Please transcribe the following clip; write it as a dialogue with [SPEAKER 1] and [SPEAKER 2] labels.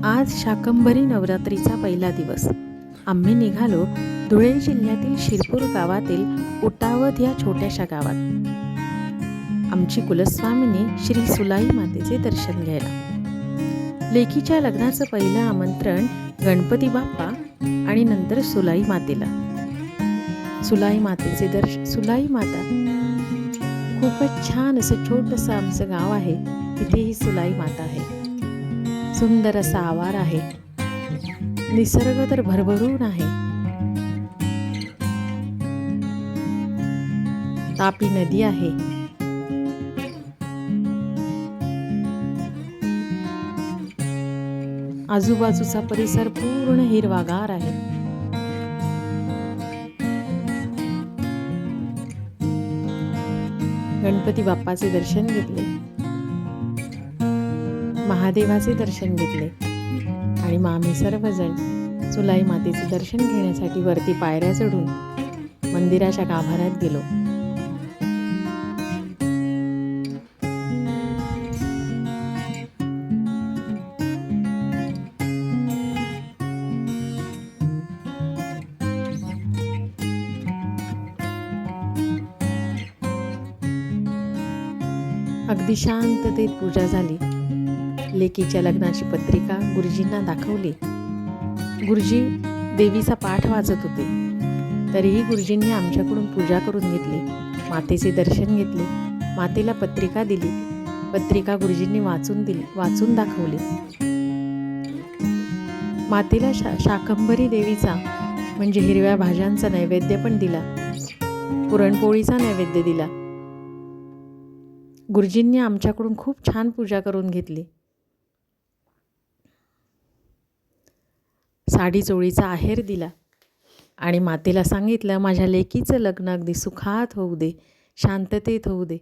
[SPEAKER 1] आज शाकंभरी नवरात्रीचा पहिला दिवस. आम्ही निघालो धुळे जिल्ह्यातील शिरपूर गावातील उटावद या छोट्याशा गावात. आमची कुलस्वामिनी श्री सुलाई मातेचे दर्शन घ्यायला. लेकीच्या लग्नाचं पहिलं आमंत्रण गणपती बाप्पा आणि नंतर सुलाई मातेला. सुलाई माता खूपच छान असं छोटंसं आमचं गाव आहे. तिथे ही सुलाई माता आहे. सुंदर असा आवार आहे. निसर्ग तर भरभरून आहे. तापी नदी आहे. आजूबाजूचा परिसर पूर्ण हिरवागार आहे. गणपती बाप्पाचे दर्शन घेतले, महादेवाचे दर्शन घेतले आणि मग आम्ही सर्वजण सुलाई मातेचे दर्शन घेण्यासाठी वरती पायऱ्या चढून मंदिराच्या गाभाऱ्यात गेलो. अगदी शांततेत पूजा झाली. लेकीच्या लग्नाची पत्रिका गुरुजींना दाखवली. गुरुजी देवीचा पाठ वाचत होते. तरीही गुरुजींनी आमच्याकडून पूजा करून घेतली. मातेचे दर्शन घेतले. मातेला पत्रिका दिली. पत्रिका गुरुजींनी वाचून दाखवली. मातेला शाकंभरी देवीचा म्हणजे हिरव्या भाज्यांचा नैवेद्य पण दिला. पुरणपोळीचा नैवेद्य दिला. गुरुजींनी आमच्याकडून खूप छान पूजा करून घेतली. साडी चोळीचा आहेर दिला आणि मातेला सांगितलं, माझ्या लेकीचं लग्न अगदी सुखात होऊ दे, शांततेत होऊ दे.